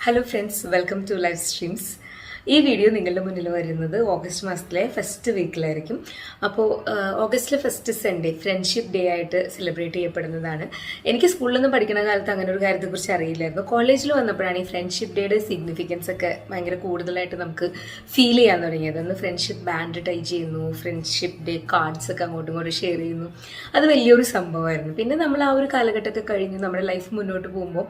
Hello friends, welcome to live streams. ഈ video നിങ്ങളുടെ മുന്നിൽ വരുന്നത് ഓഗസ്റ്റ് മാസത്തിലെ ഫസ്റ്റ് വീക്കിലായിരിക്കും. അപ്പോൾ ഓഗസ്റ്റിലെ ഫസ്റ്റ് സൺഡേ ഫ്രണ്ട്ഷിപ്പ് ഡേ ആയിട്ട് സെലിബ്രേറ്റ് ചെയ്യപ്പെടുന്നതാണ്. എനിക്ക് സ്കൂളിലൊന്നും പഠിക്കുന്ന കാലത്ത് അങ്ങനെ ഒരു കാര്യത്തെക്കുറിച്ച് അറിയില്ലായിരുന്നു. കോളേജിൽ വന്നപ്പോഴാണ് ഈ ഫ്രണ്ട്ഷിപ്പ് ഡേയുടെ സിഗ്നിഫിക്കൻസ് ഒക്കെ ഭയങ്കര കൂടുതലായിട്ട് നമുക്ക് ഫീൽ ചെയ്യാൻ തുടങ്ങിയത്. അന്ന് ഫ്രണ്ട്ഷിപ്പ് ബാൻഡ് ടൈ ചെയ്യുന്നു, ഫ്രണ്ട്ഷിപ്പ് ഡേ കാർഡ്സ് ഒക്കെ അങ്ങോട്ടും ഇങ്ങോട്ടും ഷെയർ ചെയ്യുന്നു. അത് വലിയൊരു സംഭവമായിരുന്നു. പിന്നെ നമ്മൾ ആ ഒരു കാലഘട്ടമൊക്കെ കഴിഞ്ഞ് നമ്മുടെ ലൈഫ് മുന്നോട്ട് പോകുമ്പോൾ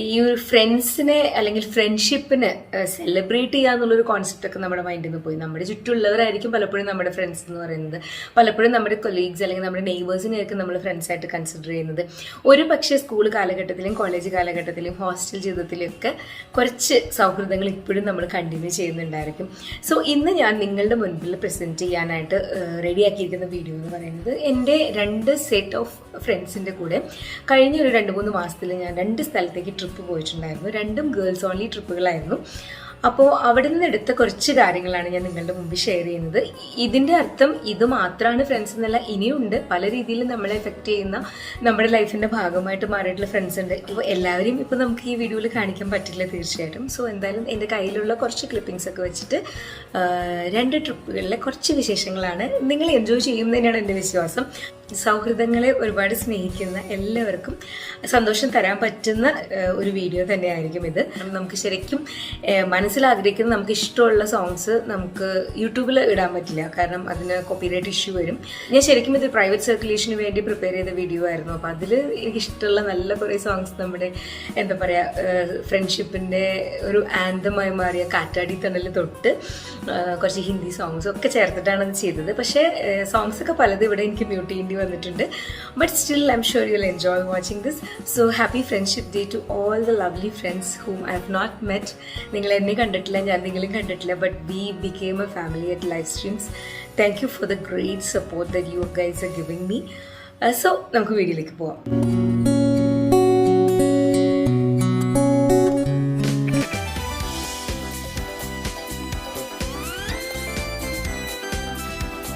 ഈ ഒരു ഫ്രണ്ട്സിനെ അല്ലെങ്കിൽ ഫ്രണ്ട്ഷിപ്പിനെ സെലിബ്രേറ്റ് ചെയ്യാൻ ഒരു കോൺസെപ്റ്റ് ഒക്കെ നമ്മുടെ മൈൻഡിൽ നിന്ന് പോയി. നമ്മുടെ ചുറ്റുമുള്ളവരായിരിക്കും പലപ്പോഴും നമ്മുടെ ഫ്രണ്ട്സ് എന്ന് പറയുന്നത്. പലപ്പോഴും നമ്മുടെ കൊളീഗ്സ് അല്ലെങ്കിൽ നമ്മുടെ നെയ്ബേഴ്സിനെയൊക്കെ നമ്മൾ ഫ്രണ്ട്സ് ആയിട്ട് കൺസിഡർ ചെയ്യുന്നത്. ഒരു പക്ഷേ സ്കൂൾ കാലഘട്ടത്തിലും കോളേജ് കാലഘട്ടത്തിലും ഹോസ്റ്റൽ ജീവിതത്തിലൊക്കെ കുറച്ച് സൗഹൃദങ്ങൾ ഇപ്പോഴും നമ്മൾ കണ്ടിന്യൂ ചെയ്യുന്നുണ്ടായിരിക്കും. സോ ഇന്ന് ഞാൻ നിങ്ങളുടെ മുൻപിൽ പ്രസന്റ് ചെയ്യാനായിട്ട് റെഡിയാക്കിയിരിക്കുന്ന വീഡിയോ എന്ന് പറയുന്നത് എൻ്റെ 2 സെറ്റ് ഓഫ് ഫ്രണ്ട്സിൻ്റെ കൂടെ കഴിഞ്ഞ ഒരു 2-3 മാസത്തിൽ ഞാൻ 2 സ്ഥലത്തേക്ക് ട്രിപ്പ് പോയിട്ടുണ്ടായിരുന്നു. 2ഉം ഗേൾസ് ഓൺലി ട്രിപ്പുകളായിരുന്നു. അപ്പോൾ അവിടെ നിന്ന് എടുത്ത കുറച്ച് കാര്യങ്ങളാണ് ഞാൻ നിങ്ങളുടെ മുമ്പിൽ ഷെയർ ചെയ്യുന്നത്. ഇതിൻ്റെ അർത്ഥം ഇത് മാത്രമാണ് ഫ്രണ്ട്സ് എന്നല്ല, ഇനിയുണ്ട് പല രീതിയിൽ നമ്മളെ എഫക്റ്റ് ചെയ്യുന്ന നമ്മുടെ ലൈഫിൻ്റെ ഭാഗമായിട്ട് മാറിയിട്ടുള്ള ഫ്രണ്ട്സ് ഉണ്ട്. ഇപ്പോൾ എല്ലാവരെയും ഇപ്പോൾ നമുക്ക് ഈ വീഡിയോയിൽ കാണിക്കാൻ പറ്റില്ല തീർച്ചയായിട്ടും. സോ എന്തായാലും എൻ്റെ കയ്യിലുള്ള കുറച്ച് ക്ലിപ്പിംഗ്സ് ഒക്കെ വെച്ചിട്ട് 2 ട്രിപ്പുകളിലെ കുറച്ച് വിശേഷങ്ങളാണ് നിങ്ങൾ എൻജോയ് ചെയ്യുന്നതിനാണ് എൻ്റെ വിശ്വാസം. സൗഹൃദങ്ങളെ ഒരുപാട് സ്നേഹിക്കുന്ന എല്ലാവർക്കും സന്തോഷം തരാൻ പറ്റുന്ന ഒരു വീഡിയോ തന്നെയായിരിക്കും ഇത്. നമുക്ക് ശരിക്കും മനസ്സിലാഗ്രഹിക്കുന്ന നമുക്ക് ഇഷ്ടമുള്ള സോങ്സ് നമുക്ക് യൂട്യൂബിൽ ഇടാൻ പറ്റില്ല, കാരണം അതിന് കോപ്പിറൈറ്റ് ഇഷ്യൂ വരും. ഞാൻ ശരിക്കും ഇത് പ്രൈവറ്റ് സർക്കുലേഷന് വേണ്ടി പ്രിപ്പയർ ചെയ്ത വീഡിയോ ആയിരുന്നു. അപ്പോൾ അതിൽ എനിക്കിഷ്ടമുള്ള നല്ല കുറേ സോങ്സ് നമ്മുടെ എന്താ പറയുക ഫ്രണ്ട്ഷിപ്പിൻ്റെ ഒരു ആന്തമായി മാറിയ കാറ്റാടി തണൽ തൊട്ട് കുറച്ച് ഹിന്ദി സോങ്സ് ഒക്കെ ചേർത്തിട്ടാണ് അത് ചെയ്തത്. പക്ഷേ സോങ്സ് ഒക്കെ പലത് ഇവിടെ എനിക്ക് മ്യൂട്ട് ചെയ്യേണ്ടി വന്നിട്ടുണ്ട്. But still I am sure you will enjoy watching this. So happy friendship day to all the lovely friends whom I have not met. നിങ്ങൾ എന്നെ കണ്ടിട്ടില്ല, ഞാൻ നിങ്ങളും കണ്ടിട്ടില്ല, but we became a family at live streams. Thank you for the great support that you guys are giving me. So നമുക്ക് വീഡിയോയിലേക്ക് പോവാം.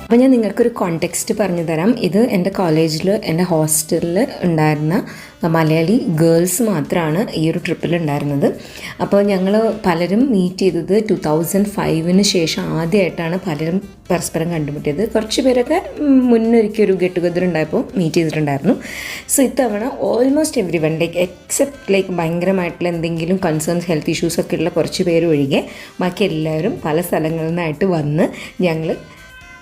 അപ്പോൾ ഞാൻ നിങ്ങൾക്കൊരു കോണ്ടെക്സ്റ്റ് പറഞ്ഞു തരാം. ഇത് എൻ്റെ കോളേജിൽ എൻ്റെ ഹോസ്റ്റലിൽ ഉണ്ടായിരുന്ന മലയാളി ഗേൾസ് മാത്രമാണ് ഈ ഒരു ട്രിപ്പിൽ ഉണ്ടായിരുന്നത്. അപ്പോൾ ഞങ്ങൾ പലരും മീറ്റ് ചെയ്തത് 2005 ശേഷം ആദ്യമായിട്ടാണ് പലരും പരസ്പരം കണ്ടുമുട്ടിയത്. കുറച്ച് പേരൊക്കെ മുന്നൊരിക്കൽ ഒരു ഗെറ്റ് ടുഗദർ ഉണ്ടായപ്പോൾ മീറ്റ് ചെയ്തിട്ടുണ്ടായിരുന്നു. സോ ഇത്തവണ ഓൾമോസ്റ്റ് എവ്രി വൺ എക്സെപ്റ്റ് ഭയങ്കരമായിട്ടുള്ള എന്തെങ്കിലും കൺസേൺസ് ഹെൽത്ത് ഇഷ്യൂസ് ഒക്കെ ഉള്ള കുറച്ച് പേര് ഒഴികെ ബാക്കി എല്ലാവരും പല സ്ഥലങ്ങളിൽ നിന്നായിട്ട് വന്ന് ഞങ്ങൾ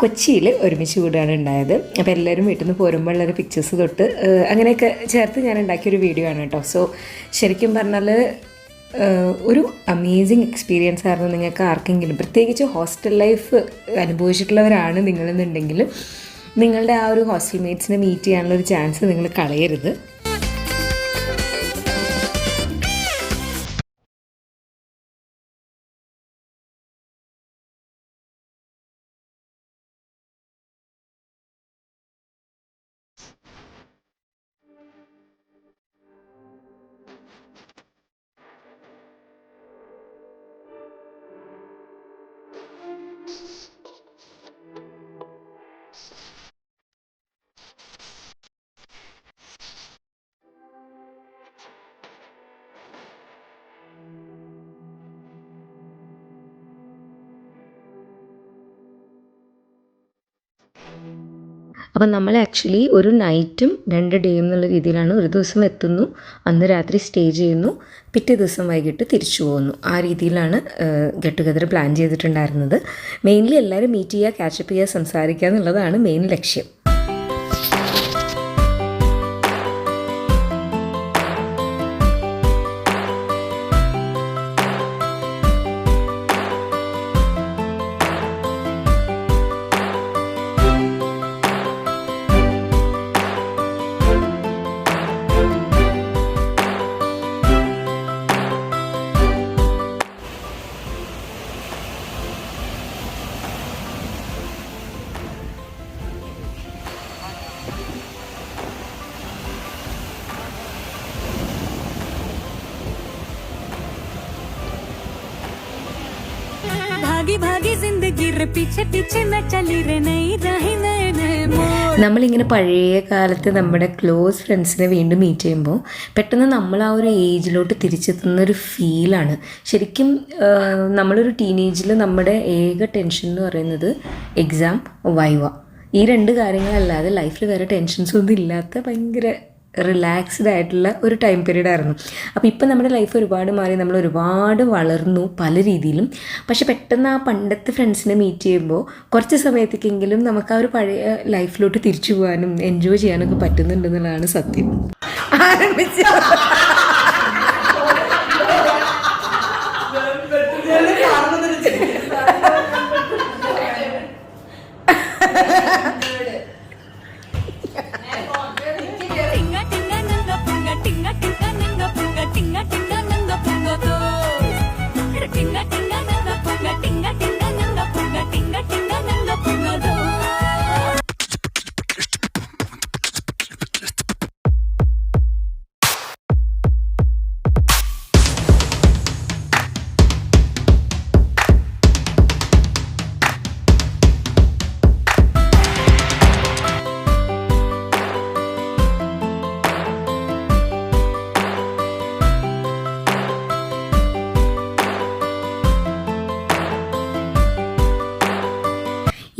കൊച്ചിയിൽ ഒരുമിച്ച് കൂടുകയാണ് ഉണ്ടായത്. അപ്പോൾ എല്ലാവരും വീട്ടിൽ നിന്ന് പോരുമ്പോഴുള്ളൊരു പിക്ചേഴ്സ് തൊട്ട് അങ്ങനെയൊക്കെ ചേർത്ത് ഞാൻ ഉണ്ടാക്കിയൊരു വീഡിയോ ആണ് കേട്ടോ. സോ ശരിക്കും പറഞ്ഞാൽ ഒരു അമേസിങ് എക്സ്പീരിയൻസ് ആയിരുന്നു. നിങ്ങൾക്ക് ആർക്കെങ്കിലും പ്രത്യേകിച്ച് ഹോസ്റ്റൽ ലൈഫ് അനുഭവിച്ചിട്ടുള്ളവരാണ് നിങ്ങളെന്നുണ്ടെങ്കിൽ നിങ്ങളുടെ ആ ഒരു ഹോസ്റ്റൽ മേറ്റ്സിനെ മീറ്റ് ചെയ്യാനുള്ളൊരു ചാൻസ് നിങ്ങൾ കളയരുത്. അപ്പം നമ്മൾ ആക്ച്വലി ഒരു നൈറ്റും 2 ഡേയും എന്നുള്ള രീതിയിലാണ്. ഒരു ദിവസം എത്തുന്നു, അന്ന് രാത്രി സ്റ്റേ ചെയ്യുന്നു, പിറ്റേ ദിവസം വൈകിട്ട് തിരിച്ചു പോകുന്നു. ആ രീതിയിലാണ് ഗെറ്റ് ടുഗദർ പ്ലാൻ ചെയ്തിട്ടുണ്ടായിരുന്നത്. മെയിൻലി എല്ലാവരും മീറ്റ് ചെയ്യുക, ക്യാച്ചപ്പ് ചെയ്യുക, സംസാരിക്കുക എന്നുള്ളതാണ് മെയിൻ ലക്ഷ്യം. भागी भागी जिंदगी रे पीछे पीछे मैं चली रे नई राही नए नए मोड़. നമ്മളിങ്ങനെ പഴയ കാലത്ത് നമ്മുടെ ക്ലോസ് ഫ്രണ്ട്സിനെ വീണ്ടും മീറ്റ് ചെയ്യുമ്പോൾ പെട്ടെന്ന് നമ്മൾ ആ ഒരു ഏജിലോട്ട് തിരിച്ചെത്തുന്നൊരു ഫീലാണ്. ശരിക്കും നമ്മളൊരു ടീനേജിൽ നമ്മുടെ ഏക ടെൻഷൻ എന്ന് പറയുന്നത് എക്സാം, വൈവ, ഈ രണ്ട് കാര്യങ്ങളല്ലാതെ ലൈഫിൽ വേറെ ടെൻഷൻസ് ഒന്നും ഇല്ലാത്ത ഭയങ്കര റിലാക്സ്ഡ് ആയിട്ടുള്ള ഒരു ടൈം പീരീഡ് ആയിരുന്നു. അപ്പോൾ ഇപ്പം നമ്മുടെ ലൈഫ് ഒരുപാട് മാറി, നമ്മൾ ഒരുപാട് വളർന്നു പല രീതിയിലും. പക്ഷെ പെട്ടെന്ന് ആ പണ്ടത്തെ ഫ്രണ്ട്സിനെ മീറ്റ് ചെയ്യുമ്പോൾ കുറച്ച് സമയത്തേക്കെങ്കിലും നമുക്ക് ആ ഒരു പഴയ ലൈഫിലോട്ട് തിരിച്ചു പോകാനും എൻജോയ് ചെയ്യാനൊക്കെ പറ്റുന്നുണ്ടെന്നുള്ളതാണ് സത്യം. ആരംഭിച്ചു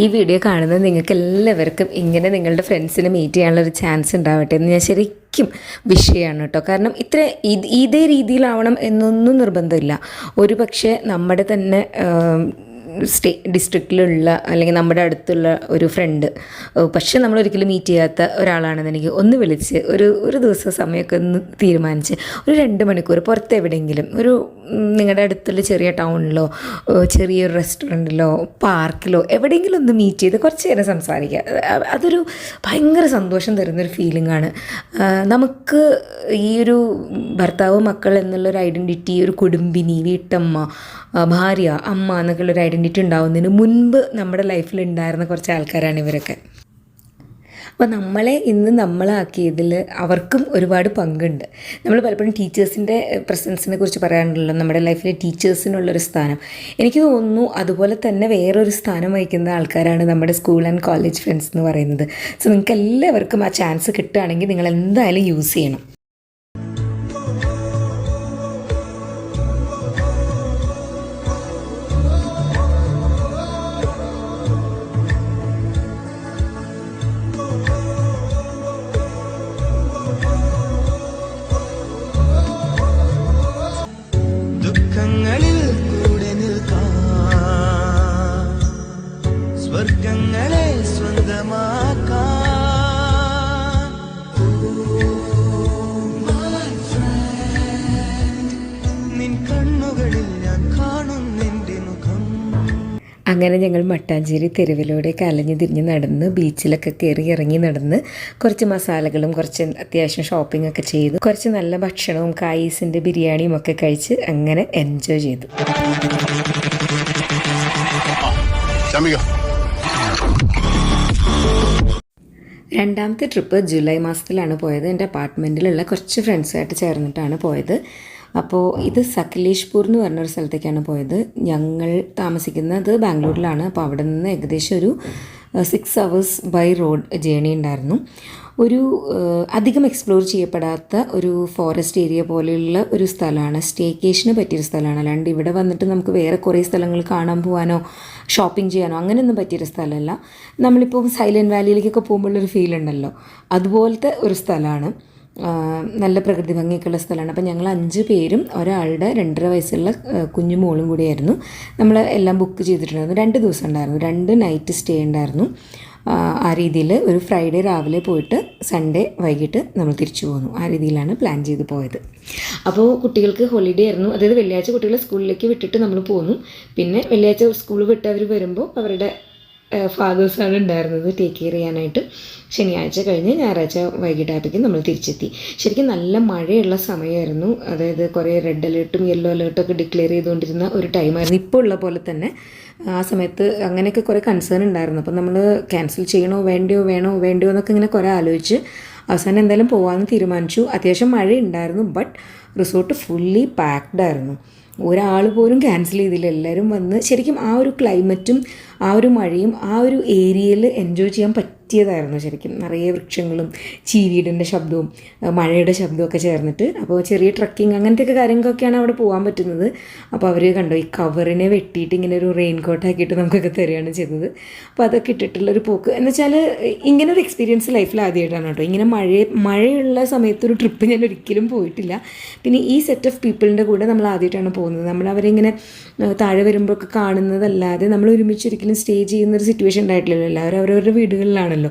ഈ വീഡിയോ കാണുന്നത് നിങ്ങൾക്ക് എല്ലാവർക്കും ഇങ്ങനെ നിങ്ങളുടെ ഫ്രണ്ട്സിനെ മീറ്റ് ചെയ്യാനുള്ളൊരു ചാൻസ് ഉണ്ടാവട്ടെ എന്ന് ഞാൻ ശരിക്കും വിഷ് ചെയ്യാണ് കേട്ടോ. കാരണം ഇതേ രീതിയിലാവണം എന്നൊന്നും നിർബന്ധമില്ല. ഒരു പക്ഷേ നമ്മുടെ തന്നെ ഡിസ്ട്രിക്റ്റിലുള്ള അല്ലെങ്കിൽ നമ്മുടെ അടുത്തുള്ള ഒരു ഫ്രണ്ട്, പക്ഷെ നമ്മളൊരിക്കലും മീറ്റ് ചെയ്യാത്ത ഒരാളാണെന്നെനിക്ക് ഒന്ന് വിളിച്ച് ഒരു ദിവസം സമയമൊക്കെ ഒന്ന് തീരുമാനിച്ച് ഒരു 2 മണിക്കൂർ പുറത്ത് എവിടെയെങ്കിലും നിങ്ങളുടെ അടുത്തുള്ള ചെറിയ ടൗണിലോ ചെറിയൊരു റെസ്റ്റോറൻറ്റിലോ പാർക്കിലോ എവിടെയെങ്കിലും ഒന്ന് മീറ്റ് ചെയ്ത് കുറച്ച് നേരം സംസാരിക്കുക. അതൊരു ഭയങ്കര സന്തോഷം തരുന്നൊരു ഫീലിംഗാണ്. നമുക്ക് ഈ ഒരു ഭർത്താവ്, മക്കൾ എന്നുള്ളൊരു ഐഡൻറ്റിറ്റി, ഒരു കുടുംബിനി, വീട്ടമ്മ, ഭാര്യ, അമ്മ എന്നൊക്കെയുള്ളൊരു ഐഡൻറ്റിറ്റി ഉണ്ടാവുന്നതിന് മുൻപ് നമ്മുടെ ലൈഫിൽ ഉണ്ടായിരുന്ന കുറച്ച് ആൾക്കാരാണ് ഇവരൊക്കെ. അപ്പോൾ നമ്മളെ ഇന്ന് നമ്മളാക്കിയതിൽ അവർക്കും ഒരുപാട് പങ്കുണ്ട്. നമ്മൾ പലപ്പോഴും ടീച്ചേഴ്സിൻ്റെ പ്രസൻസിനെ കുറിച്ച് പറയാറുണ്ടല്ലോ, നമ്മുടെ ലൈഫിലെ ടീച്ചേഴ്സിനുള്ളൊരു സ്ഥാനം. എനിക്ക് തോന്നുന്നു അതുപോലെ തന്നെ വേറൊരു സ്ഥാനം വഹിക്കുന്ന ആൾക്കാരാണ് നമ്മുടെ സ്കൂൾ ആൻഡ് കോളേജ് ഫ്രണ്ട്സ് എന്ന് പറയുന്നത്. സോ നിങ്ങൾക്ക് എല്ലാവർക്കും ആ ചാൻസ് കിട്ടുകയാണെങ്കിൽ നിങ്ങൾ എന്തായാലും യൂസ് ചെയ്യണം. സ്വർഗങ്ങളെ സ്വന്തമാക്കാൻ നിൻ കണ്ണുകളിൽ ഞാൻ കാണുന്നെന്റെ മുഖം. അങ്ങനെ ഞങ്ങൾ മട്ടാഞ്ചേരി തെരുവിലൂടെ അലഞ്ഞു തിരിഞ്ഞ് നടന്ന് ബീച്ചിലൊക്കെ കയറി ഇറങ്ങി നടന്ന് കുറച്ച് മസാലകളും കുറച്ച് അത്യാവശ്യം ഷോപ്പിംഗ് ഒക്കെ ചെയ്ത് കുറച്ച് നല്ല ഭക്ഷണവും കായീസിൻ്റെ ബിരിയാണിയും ഒക്കെ കഴിച്ച് അങ്ങനെ എൻജോയ് ചെയ്തു. രണ്ടാമത്തെ ട്രിപ്പ് ജൂലൈ മാസത്തിലാണ് പോയത്. എൻ്റെ അപ്പാർട്ട്മെൻറ്റിലുള്ള കുറച്ച് ഫ്രണ്ട്സായിട്ട് ചേർന്നിട്ടാണ് പോയത്. അപ്പോൾ ഇത് സകലേഷ്പൂർ എന്ന് പറഞ്ഞൊരു സ്ഥലത്തേക്കാണ് പോയത്. ഞങ്ങൾ താമസിക്കുന്നത് ബാംഗ്ലൂരിലാണ്. അപ്പോൾ അവിടെ നിന്ന് ഏകദേശം ഒരു 6 hours ബൈ റോഡ് ജേണി ഉണ്ടായിരുന്നു. ഒരു അധികം എക്സ്പ്ലോർ ചെയ്യപ്പെടാത്ത ഒരു ഫോറസ്റ്റ് ഏരിയ പോലെയുള്ള ഒരു സ്ഥലമാണ്. സ്റ്റേക്കേഷന് പറ്റിയൊരു സ്ഥലമാണ്. അല്ലാണ്ട് ഇവിടെ വന്നിട്ട് നമുക്ക് വേറെ കുറേ സ്ഥലങ്ങൾ കാണാൻ പോകാനോ ഷോപ്പിംഗ് ചെയ്യാനോ അങ്ങനെയൊന്നും പറ്റിയൊരു സ്ഥലമല്ല. നമ്മളിപ്പോൾ സൈലൻറ്റ് വാലിയിലേക്കൊക്കെ പോകുമ്പോഴൊരു ഫീൽ ഉണ്ടല്ലോ, അതുപോലത്തെ ഒരു സ്ഥലമാണ്. നല്ല പ്രകൃതി ഭംഗിയൊക്കെയുള്ള സ്ഥലമാണ്. അപ്പോൾ ഞങ്ങൾ 5 പേരും ഒരാളുടെ 2.5 വയസ്സുള്ള കുഞ്ഞു മോളും കൂടിയായിരുന്നു. നമ്മൾ എല്ലാം ബുക്ക് ചെയ്തിട്ടുണ്ടായിരുന്നു. 2 ദിവസം ഉണ്ടായിരുന്നു, 2 നൈറ്റ് സ്റ്റേ ഉണ്ടായിരുന്നു. ആ രീതിയിൽ ഒരു ഫ്രൈഡേ രാവിലെ പോയിട്ട് സൺഡേ വൈകിട്ട് നമ്മൾ തിരിച്ചു പോന്നു. ആ രീതിയിലാണ് പ്ലാൻ ചെയ്ത് പോയത്. അപ്പോൾ കുട്ടികൾക്ക് ഹോളിഡേ ആയിരുന്നു. അതായത് വെള്ളിയാഴ്ച കുട്ടികളെ സ്കൂളിലേക്ക് വിട്ടിട്ട് നമ്മൾ പോന്നു. പിന്നെ വെള്ളിയാഴ്ച സ്കൂൾ വിട്ട് അവർ വരുമ്പോൾ അവരുടെ ഫാദേഴ്സാണ് ഉണ്ടായിരുന്നത് ടേക്ക് കെയർ ചെയ്യാനായിട്ട്. ശനിയാഴ്ച കഴിഞ്ഞ് ഞായറാഴ്ച വൈകിട്ടായപ്പോഴേക്കും നമ്മൾ തിരിച്ചെത്തി. ശരിക്കും നല്ല മഴയുള്ള സമയമായിരുന്നു. അതായത് കുറേ റെഡ് അലേർട്ടും യെല്ലോ അലേർട്ടും ഒക്കെ ഡിക്ലെയർ ചെയ്തുകൊണ്ടിരുന്ന ഒരു ടൈമായിരുന്നു. ഇപ്പോൾ ഉള്ള പോലെ തന്നെ ആ സമയത്ത് അങ്ങനെയൊക്കെ കുറേ കൺസേൺ ഉണ്ടായിരുന്നു. അപ്പോൾ നമ്മൾ ക്യാൻസൽ ചെയ്യണോ വേണ്ടയോ എന്നൊക്കെ ഇങ്ങനെ കുറേ ആലോചിച്ച് അവസാനം എന്തായാലും പോകാമെന്ന് തീരുമാനിച്ചു. അത്യാവശ്യം മഴ ഉണ്ടായിരുന്നു, ബട്ട് റിസോർട്ട് ഫുള്ളി പാക്ഡ് ആയിരുന്നു. ഒരാൾ പോലും ക്യാൻസൽ ചെയ്തില്ല. എല്ലാവരും വന്ന് ശരിക്കും ആ ഒരു ക്ലൈമറ്റും ആ ഒരു മഴയും ആ ഒരു ഏരിയയിൽ എൻജോയ് ചെയ്യാൻ പറ്റിയതായിരുന്നു. ശരിക്കും നിറയെ വൃക്ഷങ്ങളും ചീവീടിൻ്റെ ശബ്ദവും മഴയുടെ ശബ്ദമൊക്കെ ചേർന്നിട്ട്. അപ്പോൾ ചെറിയ ട്രക്കിങ് അങ്ങനത്തെയൊക്കെ കാര്യങ്ങളൊക്കെയാണ് അവിടെ പോകാൻ പറ്റുന്നത്. അപ്പോൾ അവർ കണ്ടോ ഈ കവറിനെ വെട്ടിയിട്ട് ഇങ്ങനെ ഒരു റെയിൻ കോട്ട് ആക്കിയിട്ട് നമുക്കൊക്കെ തരികയാണ് ചെയ്തത്. അപ്പോൾ അതൊക്കെ ഇട്ടിട്ടുള്ളൊരു പോക്ക് എന്ന് വെച്ചാൽ ഇങ്ങനെ ഒരു എക്സ്പീരിയൻസ് ലൈഫിൽ ആദ്യമായിട്ടാണ് കേട്ടോ. ഇങ്ങനെ മഴയുള്ള സമയത്തൊരു ട്രിപ്പ് ഞാൻ ഒരിക്കലും പോയിട്ടില്ല. പിന്നെ ഈ സെറ്റ് ഓഫ് പീപ്പിളിൻ്റെ കൂടെ നമ്മൾ ആദ്യമായിട്ടാണ് പോകുന്നത്. നമ്മൾ അവരിങ്ങനെ താഴെ വരുമ്പോഴൊക്കെ കാണുന്നതല്ലാതെ നമ്മൾ ഒരുമിച്ചൊരിക്കലും സ്റ്റേ ചെയ്യുന്നൊരു സിറ്റുവേഷൻ ഉണ്ടായിട്ടില്ലല്ലോ. എല്ലാവരും അവരവരുടെ വീടുകളിലാണല്ലോ.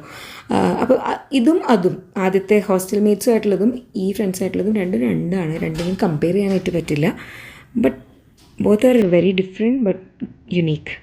അപ്പോൾ ഇതും അതും ആദ്യത്തെ ഹോസ്റ്റൽ മേറ്റ്സും ആയിട്ടുള്ളതും ഈ ഫ്രണ്ട്സായിട്ടുള്ളതും രണ്ടാണ്. രണ്ടിനും കമ്പയർ ചെയ്യാനായിട്ട് പറ്റില്ല. But both are very different but unique.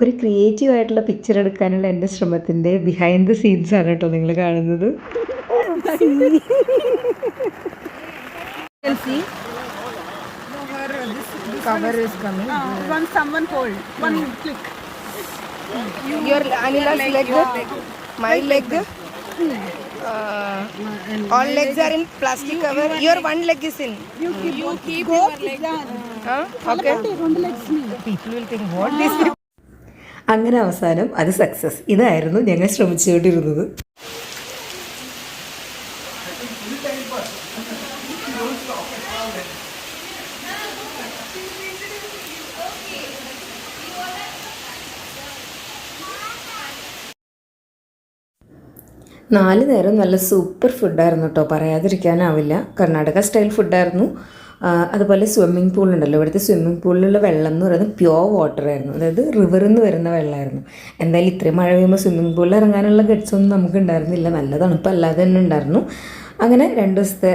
ഒരു ക്രിയേറ്റീവ് ആയിട്ടുള്ള പിക്ചർ എടുക്കാനുള്ള എൻ്റെ ശ്രമത്തിൻ്റെ ബിഹൈൻഡ് ദ സീൻസ് ആണ് കേട്ടോ നിങ്ങൾ കാണുന്നത്. Cover is coming. Once someone hold, one click. Your Anila's leg, my leg. All legs are in plastic cover. Your one leg is in. You keep your leg. Okay. People will think what this. അങ്ങനെ അവസാനം അത് success. ഇതായിരുന്നു ഞങ്ങൾ ശ്രമിച്ചുകൊണ്ടിരുന്നത്. നാല് നേരം നല്ല super ഫുഡായിരുന്നു കേട്ടോ, പറയാതിരിക്കാനാവില്ല. Karnataka style ഫുഡായിരുന്നു. അതുപോലെ സ്വിമ്മിംഗ് പൂൾ ഉണ്ടല്ലോ, ഇവിടുത്തെ സ്വിമ്മിംഗ് പൂളിലുള്ള വെള്ളം എന്ന് പറയുന്നത് പ്യുവർ വാട്ടർ ആയിരുന്നു. അതായത് റിവറിൽ നിന്ന് വരുന്ന വെള്ളമായിരുന്നു. എന്തായാലും ഇത്രയും മഴ പെയ്യുമ്പോൾ സ്വിമ്മിംഗ് പൂളിൽ ഇറങ്ങാനുള്ള ഗട്ട്സൊന്നും നമുക്ക് ഉണ്ടായിരുന്നില്ല. നല്ല തണുപ്പല്ലാതെ തന്നെ ഉണ്ടായിരുന്നു. അങ്ങനെ 2 ദിവസത്തെ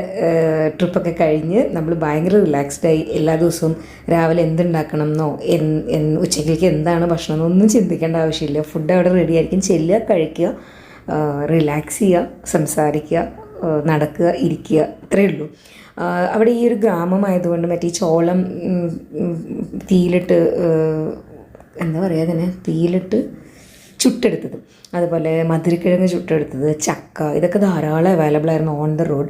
ട്രിപ്പൊക്കെ കഴിഞ്ഞ് നമ്മൾ ഭയങ്കര റിലാക്സ്ഡായി. എല്ലാ ദിവസവും രാവിലെ എന്തുണ്ടാക്കണം എന്നോ ഉച്ചയ്ക്ക് എന്താണ് ഭക്ഷണം എന്നൊന്നും ചിന്തിക്കേണ്ട ആവശ്യമില്ല. ഫുഡ് അവിടെ റെഡി ആയിരിക്കും. ചെല്ലുക, കഴിക്കുക, റിലാക്സ് ചെയ്യുക, സംസാരിക്കുക, നടക്കുക, ഇരിക്കുക, ഇത്രയേ ഉള്ളൂ. അവിടെ ഈ ഒരു ഗ്രാമമായതുകൊണ്ട് മറ്റേ ഈ ചോളം തീയിലിട്ട് എന്താ പറയുക അതിനെ, തീയിലിട്ട് ചുട്ടെടുത്തത്, അതുപോലെ മധുരക്കിഴങ്ങ് ചുട്ടെടുത്തത്, ചക്ക, ഇതൊക്കെ ധാരാളം അവൈലബിൾ ആയിരുന്നു ഓൺ ദ റോഡ്.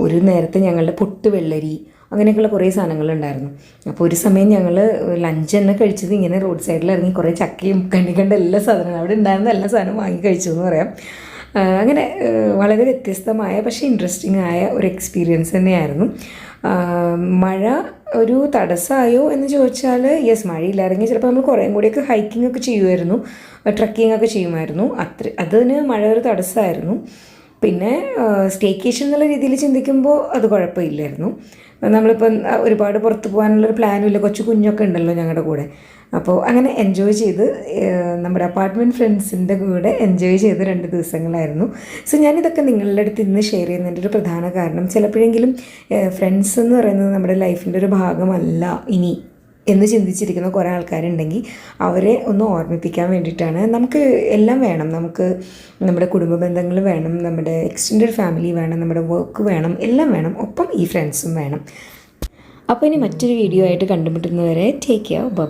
ഒരു നേരത്തെ ഞങ്ങളുടെ പൊട്ട് വെള്ളരി അങ്ങനെയൊക്കെയുള്ള കുറേ സാധനങ്ങളുണ്ടായിരുന്നു. അപ്പോൾ ഒരു സമയം ഞങ്ങൾ ലഞ്ച് തന്നെ കഴിച്ചത് ഇങ്ങനെ റോഡ് സൈഡിൽ ഇറങ്ങി കുറേ ചക്കയും കണ്ട എല്ലാ സാധനങ്ങളും അവിടെ ഉണ്ടായിരുന്ന എല്ലാ സാധനവും വാങ്ങി കഴിച്ചു എന്ന് പറയാം. അങ്ങനെ വളരെ വ്യത്യസ്തമായ പക്ഷേ ഇൻട്രസ്റ്റിംഗ് ആയ ഒരു എക്സ്പീരിയൻസ് തന്നെയായിരുന്നു. മഴ ഒരു തടസ്സമായോ എന്ന് ചോദിച്ചാൽ യെസ്, മഴയില്ലായിരുന്നെങ്കിൽ ചിലപ്പോൾ നമ്മൾ കുറേ കൂടിയൊക്കെ ഹൈക്കിംഗ് ഒക്കെ ചെയ്യുമായിരുന്നു, ട്രക്കിംഗ് ഒക്കെ ചെയ്യുമായിരുന്നു. അതിന് മഴ ഒരു തടസ്സമായിരുന്നു. പിന്നെ സ്റ്റേക്കേഷൻ എന്നുള്ള രീതിയിൽ ചിന്തിക്കുമ്പോൾ അത് കുഴപ്പമില്ലായിരുന്നു. നമ്മളിപ്പം ഒരുപാട് പുറത്ത് പോകാനുള്ളൊരു പ്ലാനും ഇല്ല, കൊച്ചു കുഞ്ഞൊക്കെ ഉണ്ടല്ലോ ഞങ്ങളുടെ കൂടെ. അപ്പോൾ അങ്ങനെ എൻജോയ് ചെയ്ത് നമ്മുടെ അപ്പാർട്ട്മെൻറ്റ് ഫ്രണ്ട്സിൻ്റെ കൂടെ എൻജോയ് ചെയ്ത് 2 ദിവസങ്ങളായിരുന്നു. സോ ഞാനിതൊക്കെ നിങ്ങളുടെ അടുത്ത് ഇന്ന് ഷെയർ ചെയ്യുന്നതിൻ്റെ ഒരു പ്രധാന കാരണം, ചിലപ്പോഴെങ്കിലും ഫ്രണ്ട്സ് എന്ന് പറയുന്നത് നമ്മുടെ ലൈഫിൻ്റെ ഒരു ഭാഗമല്ല ഇനി എന്ന് ചിന്തിച്ചിരിക്കുന്ന കുറേ ആൾക്കാരുണ്ടെങ്കിൽ അവരെ ഒന്ന് ഓർമ്മിപ്പിക്കാൻ വേണ്ടിയിട്ടാണ്. നമുക്ക് എല്ലാം വേണം, നമുക്ക് നമ്മുടെ കുടുംബ ബന്ധങ്ങൾ വേണം, നമ്മുടെ എക്സ്റ്റെൻഡഡ് ഫാമിലി വേണം, നമ്മുടെ വർക്ക് വേണം, എല്ലാം വേണം, ഒപ്പം ഈ ഫ്രണ്ട്സും വേണം. അപ്പോൾ ഇനി മറ്റൊരു വീഡിയോ ആയിട്ട് കണ്ടുമുട്ടുന്നവരെ ടേക്ക് കെയർ, ബൈ.